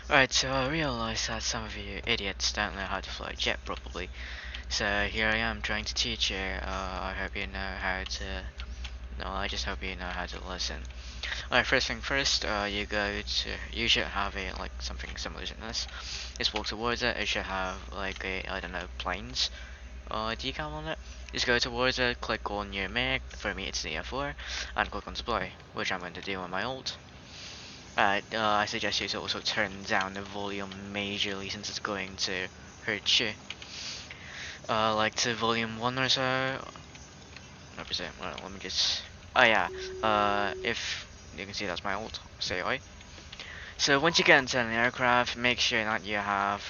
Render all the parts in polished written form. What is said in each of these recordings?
Alright, so I realize that some of you idiots don't know how to fly a jet properly. So here I am trying to teach you. I hope you know how to. No, I just hope you know how to listen. Alright, first thing first, you should have a, like, something similar to this. Just walk towards it, it should have, like, a, I don't know, planes, decal on it. Just go towards it, click on your mic, for me it's the F4, and click on display, which I'm going to do on my ult. I suggest you to also turn down the volume majorly since it's going to hurt you. Like to volume 1 or so. What was it? Well, let me just. Oh yeah. If you can see that's my ult. Say oi. So once you get into an aircraft, make sure that you have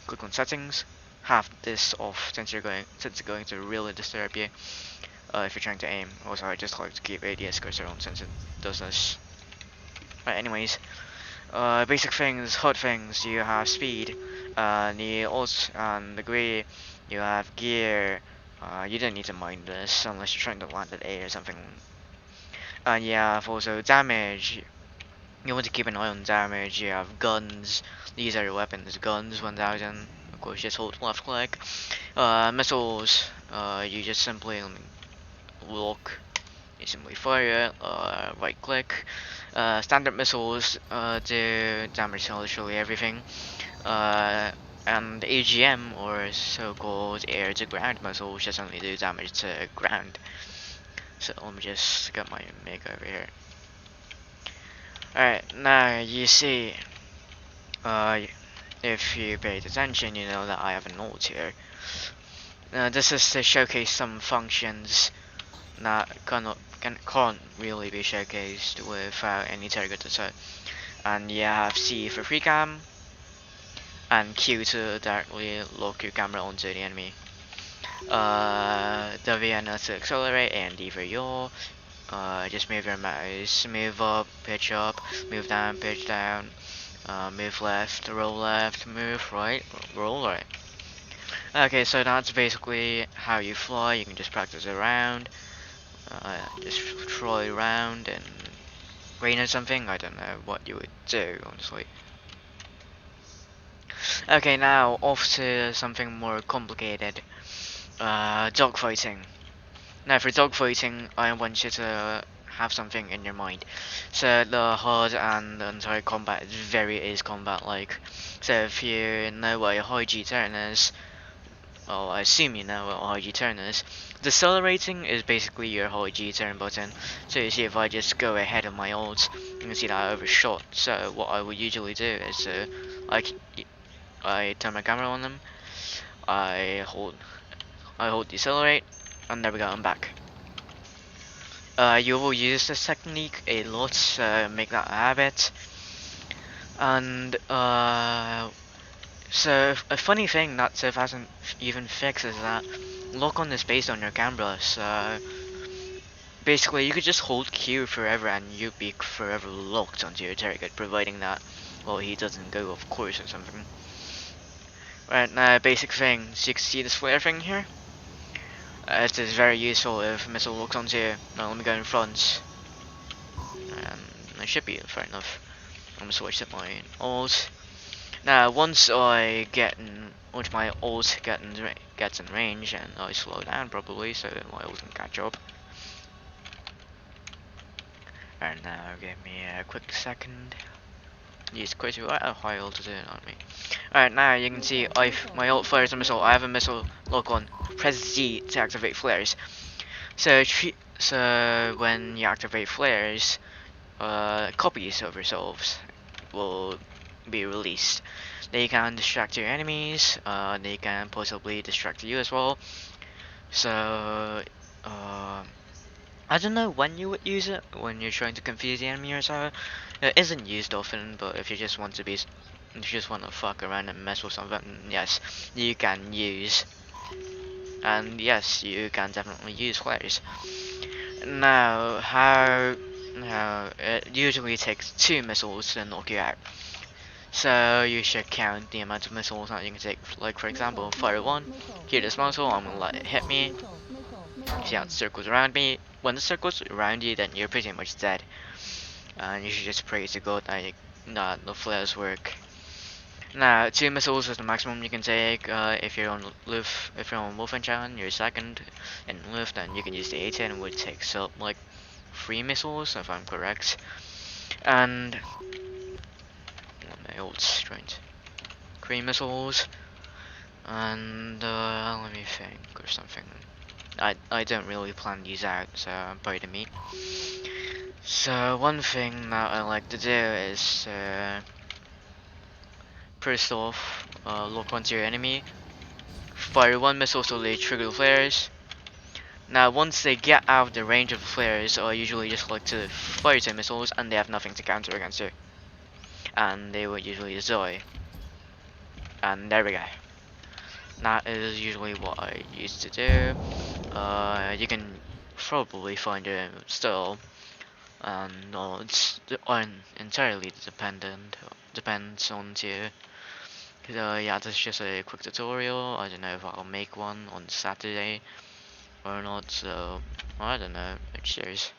click on settings. Have this off since it's going to really disturb you. If you're trying to aim. Also, I just like to keep ADS cursor on since it does this. Right. Anyways, basic things, hot things, you have speed, the ult and the gray, you have gear, you don't need to mind this unless you're trying to land at A or something. And you have also damage, you want to keep an eye on damage, you have guns, these are your weapons, guns 1000, of course just hold left click. Missiles, you just simply look, you simply fire it, right click. Standard missiles do damage to literally everything. And AGM, or so-called air to ground missiles, just only do damage to ground. So let me just get my make over here. Alright, now you see, uh, if you paid attention, you know that I have a ult here. This is to showcase some functions that can't really be showcased without any target set. And you have C for free cam, and Q to directly lock your camera onto the enemy. WN to accelerate, and D for yaw. Just move your mouse, move up, pitch up, move down, pitch down, move left, move right, roll right. Okay, so that's basically how you fly. You can just practice around, just try around and rain or something. I don't know what you would do, honestly. Okay, now off to something more complicated. Dogfighting. Now for dogfighting, I want you to have something in your mind. So the HUD and the entire combat is combat like. So if you know what a high G turn is, well, I assume you know what a high G turn is. Decelerating is basically your high G turn button. So you see if I just go ahead of my ult, you can see that I overshot. So what I would usually do is I turn my camera on them, I hold decelerate, and there we go, I'm back. You will use this technique a lot, so make that a habit. And so a funny thing that Civ hasn't even fixed is that lock on is based on your camera. So basically, you could just hold Q forever, and you'd be forever locked onto your target, providing that, well, he doesn't go off course or something. Right now, basic things. You can see this flare thing here. It is very useful if a missile locks onto you. Now let me go in front. And I should be fair enough. I'm gonna switch to my ult. Now once my ult gets in range, and I slow down probably so my ult can catch up. And now give me a quick second. Use quite a high altitude on me. Alright, now you can see my ult fires a missile. I have a missile lock on. Press Z to activate flares. So when you activate flares, copies of yourselves will be released. They can distract your enemies. They can possibly distract you as well. So I don't know when you would use it, when you're trying to confuse the enemy or so. It isn't used often, but if you just want to fuck around and mess with something, yes, you can use. And yes, you can definitely use flares. Now, how it usually takes 2 missiles to knock you out. So you should count the amount of missiles that you can take. Like for example, fire 1, hit this missile, I'm gonna let it hit me. See how it circles around me. When it circles around you, then you're pretty much dead. And you should just pray to God that the flares work. Now, 2 missiles is the maximum you can take. If you're on wolfenchan, you're second in lift, then you can use the A10, which takes up like 3 missiles, if I'm correct. And my old strength, 3 missiles. And let me think or something. I don't really plan these out, so pardon me. So one thing that I like to do is first off, lock onto your enemy, fire 1 missile so they trigger the flares. Now once they get out of the range of the flares, I usually just like to fire 2 missiles and they have nothing to counter against you. And they would usually die. And there we go. That is usually what I used to do. You can probably find it still. No, it's entirely depends on you. Yeah, this is just a quick tutorial. I don't know if I'll make one on Saturday or not. So I don't know. Cheers.